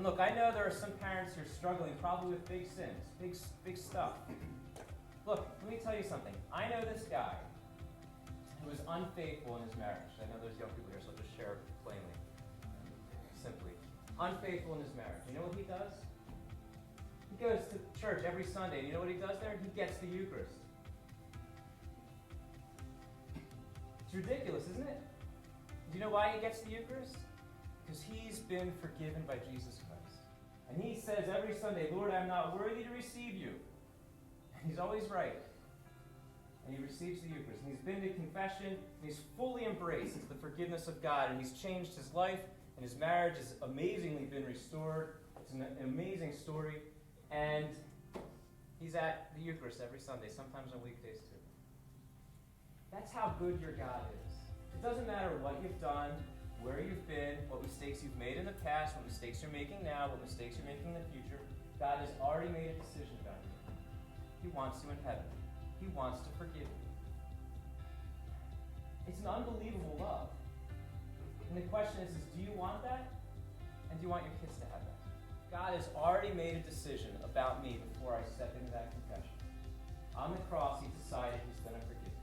And look, I know there are some parents who are struggling probably with big sins, big stuff. Look, let me tell you something. I know this guy who was unfaithful in his marriage. I know there's young people here, so I'll just share it plainly, simply. Unfaithful in his marriage. You know what he does? He goes to church every Sunday, and you know what he does there? He gets the Eucharist. It's ridiculous, isn't it? Do you know why he gets the Eucharist? Because he's been forgiven by Jesus Christ. And he says every Sunday, Lord, I'm not worthy to receive you. And he's always right. And he receives the Eucharist. And he's been to confession, and he's fully embraced the forgiveness of God. And he's changed his life, and his marriage has amazingly been restored. It's an amazing story. And he's at the Eucharist every Sunday, sometimes on weekdays too. That's how good your God is. It doesn't matter what you've done, where you've been, what mistakes you've made in the past, what mistakes you're making now, what mistakes you're making in the future. God has already made a decision about you. He wants you in heaven. He wants to forgive you. It's an unbelievable love. And the question is do you want that? And do you want your kids to have that? God has already made a decision about me before I step into that confession. On the cross, he decided he's going to forgive me.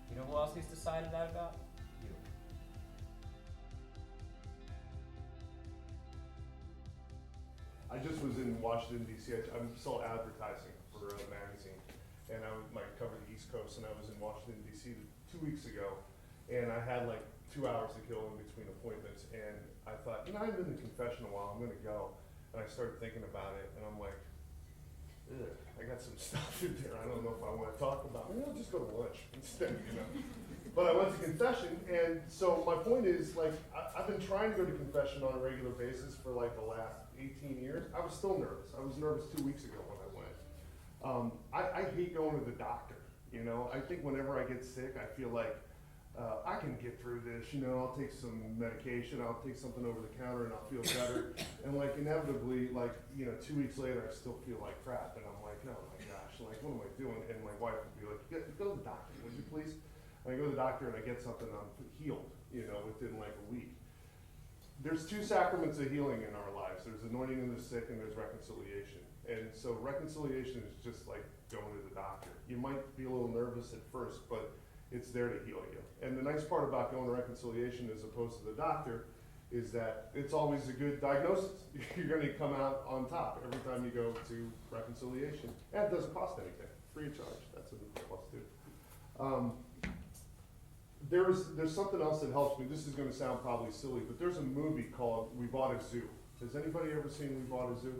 You know who else he's decided that about? You. I just was in Washington, D.C. I'm still advertising for a magazine, and I might cover the East Coast, and I was in Washington, D.C. 2 weeks ago, and I had like 2 hours to kill in between appointments, and I thought, I haven't been to confession in a while, I'm going to go. And I started thinking about it, and I'm like, ugh, I got some stuff in there I don't know if I want to talk about. Maybe I'll just go to lunch instead, But I went to confession, and so my point is, like, I've been trying to go to confession on a regular basis for like the last 18 years. I was still nervous. I was nervous 2 weeks ago when I went. I hate going to the doctor, I think whenever I get sick, I feel like I can get through this, I'll take some medication, I'll take something over the counter and I'll feel better. And like inevitably, 2 weeks later, I still feel like crap. And I'm like, oh my gosh, what am I doing? And my wife would be like, go to the doctor, would you please? And I go to the doctor and I get something, I'm healed, within like a week. There's 2 sacraments of healing in our lives. There's anointing of the sick and there's reconciliation. And so reconciliation is just like going to the doctor. You might be a little nervous at first, but it's there to heal you. And the nice part about going to reconciliation as opposed to the doctor is that it's always a good diagnosis. You're going to come out on top every time you go to reconciliation. And it doesn't cost anything, free of charge. That's a plus too. There's something else that helps me. This is going to sound probably silly, but there's a movie called We Bought a Zoo. Has anybody ever seen We Bought a Zoo?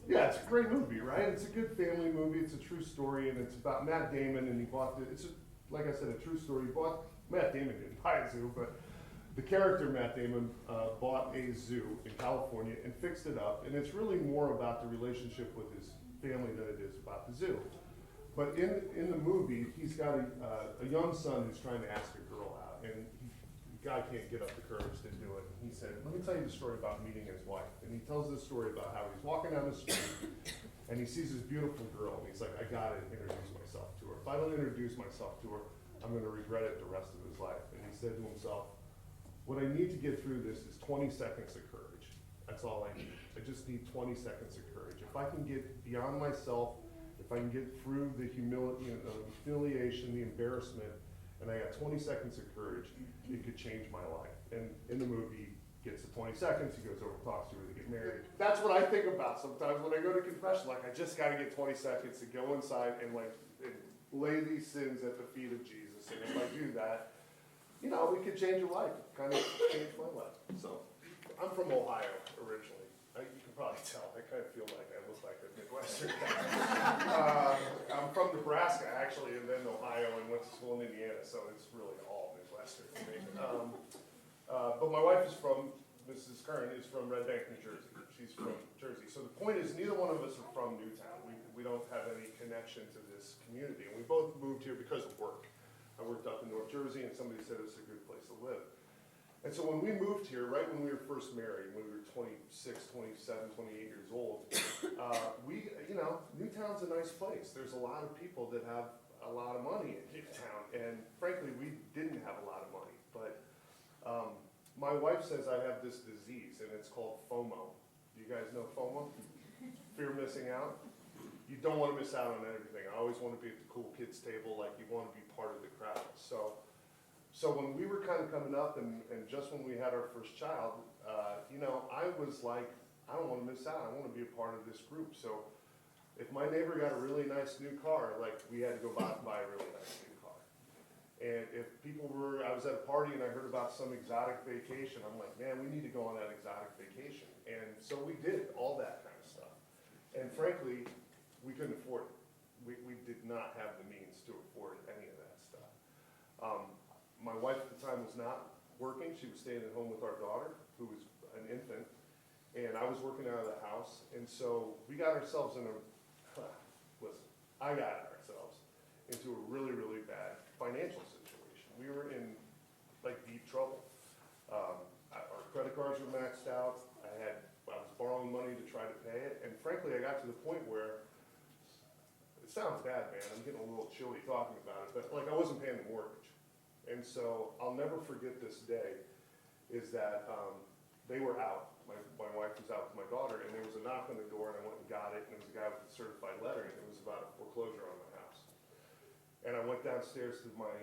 Yeah, it's a great movie, right? It's a good family movie. It's a true story, and it's about Matt Damon, and he bought like I said, a true story. Matt Damon didn't buy a zoo, but the character Matt Damon bought a zoo in California and fixed it up, and it's really more about the relationship with his family than it is about the zoo. But in the movie, he's got a young son who's trying to ask a girl out, and the guy can't get up the courage to do it. And he said, let me tell you the story about meeting his wife. And he tells this story about how he's walking down the street, and he sees this beautiful girl, and he's like, I gotta introduce myself to her. If I don't introduce myself to her, I'm gonna regret it the rest of his life. And he said to himself, what I need to get through this is 20 seconds of courage. That's all I need. I just need 20 seconds of courage. If I can get beyond myself, if I can get through the humiliation, the embarrassment, and I got 20 seconds of courage, it could change my life. And in the movie, gets to 20 seconds, he goes over and talks to her, they get married. That's what I think about sometimes when I go to confession. I just got to get 20 seconds to go inside and lay these sins at the feet of Jesus. And if I do that, we could change your life. Kind of changed my life. So, I'm from Ohio originally. You can probably tell. I kind of feel like I look like a Midwestern guy. I'm from Nebraska, actually, and then Ohio, and went to school in Indiana, so it's really all Midwestern for me. But my wife is from, Mrs. Kern is from Red Bank, New Jersey. She's from Jersey. So the point is, neither one of us are from Newtown. We don't have any connection to this community, and we both moved here because of work. I worked up in North Jersey, and somebody said it's a good place to live. And so when we moved here, right when we were first married, when we were 26, 27, 28 years old, Newtown's a nice place. There's a lot of people that have a lot of money in Newtown, and frankly, we didn't have a lot of money. But my wife says I have this disease, and it's called FOMO. Do you guys know FOMO? Fear of missing out. You don't want to miss out on everything. I always want to be at the cool kids table, like you want to be part of the crowd. So when we were kind of coming up, and just when we had our first child, I was like, I don't want to miss out. I want to be a part of this group. So if my neighbor got a really nice new car, like we had to go buy a really nice new car. And if I was at a party and I heard about some exotic vacation, I'm like, man, we need to go on that exotic vacation. And so we did all that kind of stuff. And frankly, we couldn't afford it. We did not have the means to afford any of that stuff. My wife at the time was not working. She was staying at home with our daughter, who was an infant, and I was working out of the house. And so we got ourselves I got ourselves into a really, really bad financial situation. We were in like deep trouble. Our credit cards were maxed out. I was borrowing money to try to pay it. And frankly, I got to the point where, it sounds bad, man, I'm getting a little chilly talking about it, but like I wasn't paying the mortgage. And so I'll never forget this day, is that they were out. My wife was out with my daughter, and there was a knock on the door, and I went and got it, and it was a guy with a certified letter, and it was about a foreclosure on my house. And I went downstairs to my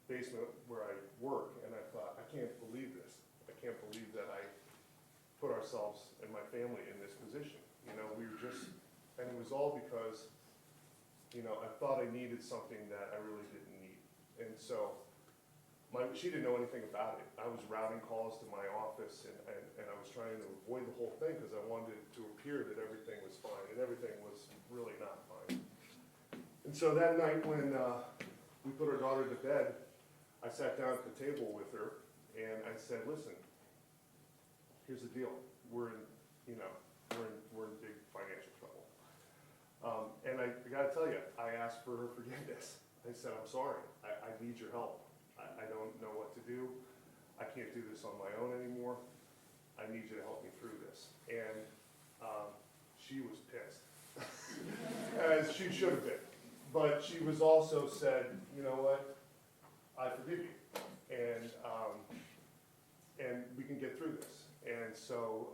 basement where I work, and I thought, I can't believe this. I can't believe that I put ourselves and my family in this position. We were just, and it was all because, I thought I needed something that I really didn't need. And so, she didn't know anything about it. I was routing calls to my office, and I was trying to avoid the whole thing because I wanted it to appear that everything was fine, and everything was really not fine. And so that night when we put our daughter to bed, I sat down at the table with her, and I said, listen, here's the deal. We're in big financial trouble. And I gotta tell you, I asked for her forgiveness. I said, I'm sorry, I need your help. I don't know what to do. I can't do this on my own anymore. I need you to help me through this. And she was pissed, as she should have been. But she was also said, you know what, I forgive you, and we can get through this. And so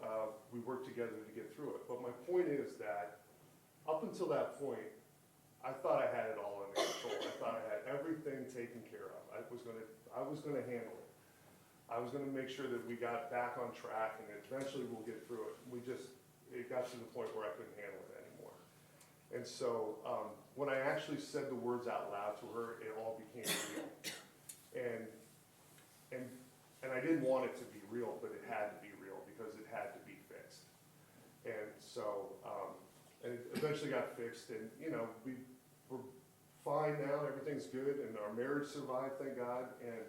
we worked together to get through it. But my point is that up until that point, I thought I had it all under control. I thought I had everything taken care of. I was gonna handle it. I was gonna make sure that we got back on track, and eventually we'll get through it. It got to the point where I couldn't handle it anymore. And so when I actually said the words out loud to her, it all became real. And I didn't want it to be real, but it had to be real because it had to be fixed. And so, and it eventually got fixed, and we were fine now, everything's good, and our marriage survived, thank God, and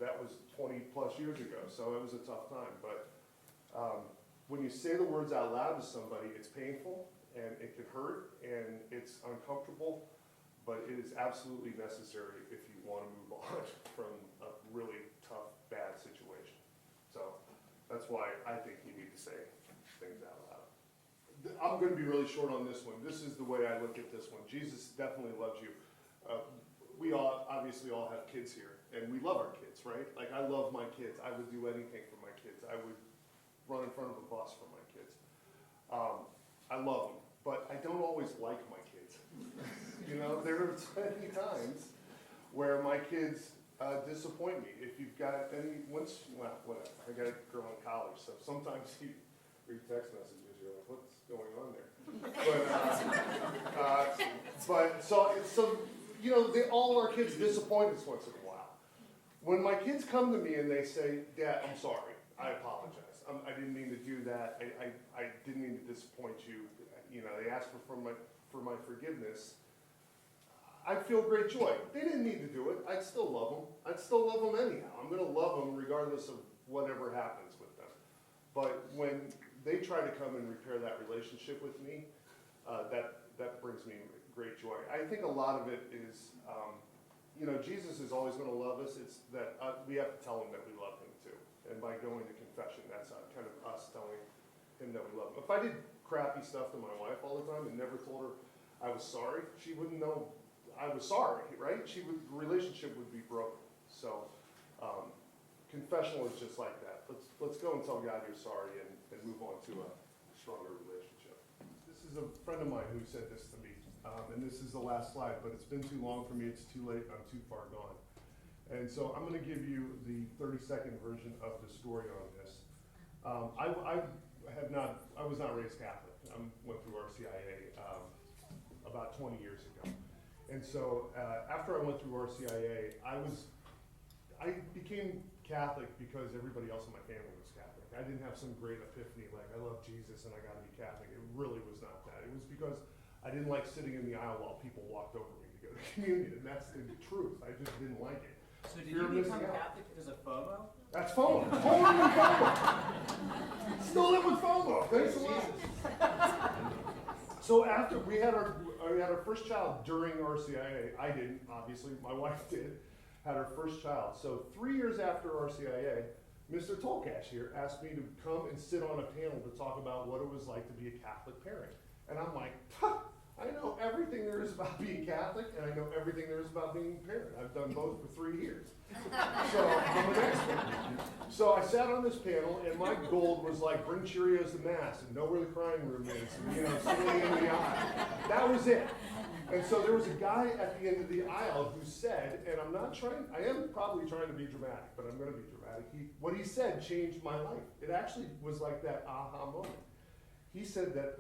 that was 20 plus years ago, so it was a tough time. But when you say the words out loud to somebody, it's painful, and it can hurt, and it's uncomfortable, but it is absolutely necessary if you want to move on from a really tough, bad situation. So that's why I think you need to say things out loud. I'm going to be really short on this one. This is the way I look at this one. Jesus definitely loves you. We obviously all have kids here, and we love our kids, right? Like, I love my kids. I would do anything for my kids. I would run in front of a bus for my kids. I love them, but I don't always like my kids. There are many times where my kids disappoint me. If you've got whatever. I got a girl in college, so sometimes you read text messages, you're like, what's going on there? But all our kids disappoint us once in a while. When my kids come to me and they say, Dad, I'm sorry, I apologize. I didn't mean to do that. I didn't mean to disappoint you. They ask for my forgiveness. I feel great joy. They didn't need to do it. I'd still love them. I'd still love them anyhow. I'm going to love them regardless of whatever happens with them. But when they try to come and repair that relationship with me, that brings me great joy. I think a lot of it is, Jesus is always going to love us. It's that we have to tell him that we love him too. And by going to confession, that's kind of us telling him that we love him. If I did crappy stuff to my wife all the time and never told her I was sorry, she wouldn't know I was sorry, right? The relationship would be broken. So confessional is just like that. Let's go and tell God you're sorry and move on to a stronger relationship. This is a friend of mine who said this to me, and this is the last slide, but it's been too long for me, it's too late, I'm too far gone. And so I'm gonna give you the 30-second version of the story on this. I was not raised Catholic. I went through RCIA about 20 years ago. And so after I went through RCIA, I became Catholic because everybody else in my family was Catholic. I didn't have some great epiphany like, I love Jesus and I gotta be Catholic. It really was not that. It was because I didn't like sitting in the aisle while people walked over me to go to communion, and that's the truth. I just didn't like it. So did you become Catholic because of FOMO? That's FOMO. Totally FOMO. Still live with FOMO. Thanks a lot. So after we had our first child during RCIA, I didn't, obviously, my wife did, had her first child. So 3 years after RCIA, Mr. Tolkash here asked me to come and sit on a panel to talk about what it was like to be a Catholic parent. And I'm like, I know everything there is about being Catholic, and I know everything there is about being a parent. I've done both for 3 years. So I'm an expert. So I sat on this panel, and my goal was like, bring Cheerios to Mass, and know where the crying room is, and sitting in the aisle. That was it. And so there was a guy at the end of the aisle who said, and I am probably trying to be dramatic, but I'm gonna be dramatic. What he said changed my life. It actually was like that aha moment. He said that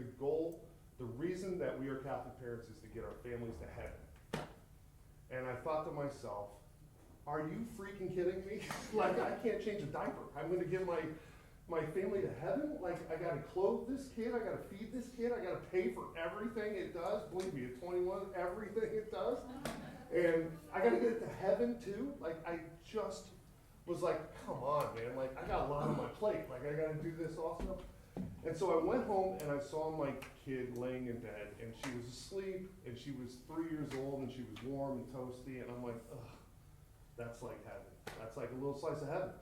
the reason that we are Catholic parents is to get our families to heaven. And I thought to myself, are you freaking kidding me? Like, I can't change a diaper. I'm gonna get my family to heaven? Like, I gotta clothe this kid, I gotta feed this kid, I gotta pay for everything it does. Believe me, at 21, everything it does. And I gotta get it to heaven too? Like, I just was like, come on, man. Like, I got a lot on my plate. Like, I gotta do this also. And so I went home and I saw my kid laying in bed, and she was asleep, and she was 3 years old, and she was warm and toasty, and I'm like, ugh, that's like heaven. That's like a little slice of heaven.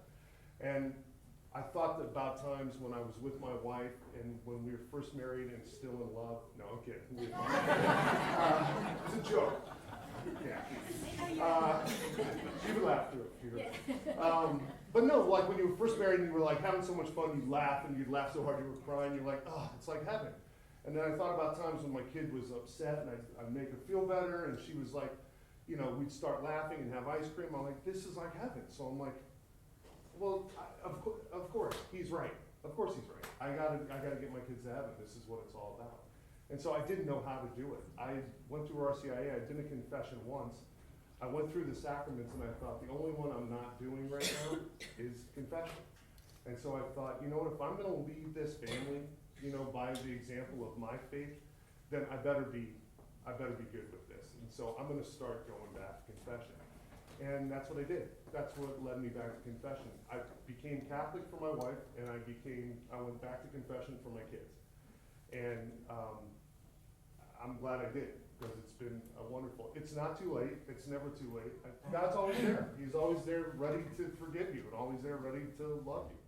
And I thought about times when I was with my wife and when we were first married and still in love. No, I'm kidding. It's a joke. Yeah. She would laugh through it. But no, like when you were first married and you were like having so much fun, you'd laugh and you'd laugh so hard you were crying. You're like, oh, it's like heaven. And then I thought about times when my kid was upset and I'd make her feel better, and she was like, we'd start laughing and have ice cream. I'm like, this is like heaven. So I'm like, well, of course, he's right. Of course he's right. I gotta get my kids to heaven. This is what it's all about. And so I didn't know how to do it. I went through RCIA. I did a confession once. I went through the sacraments, and I thought the only one I'm not doing right now is confession. And so I thought, you know what, if I'm gonna lead this family, by the example of my faith, then I better be good with this. And so I'm gonna start going back to confession. And that's what I did. That's what led me back to confession. I became Catholic for my wife, and I went back to confession for my kids. And I'm glad I did, because it's been wonderful. It's not too late. It's never too late. God's always there. He's always there ready to forgive you, and always there ready to love you.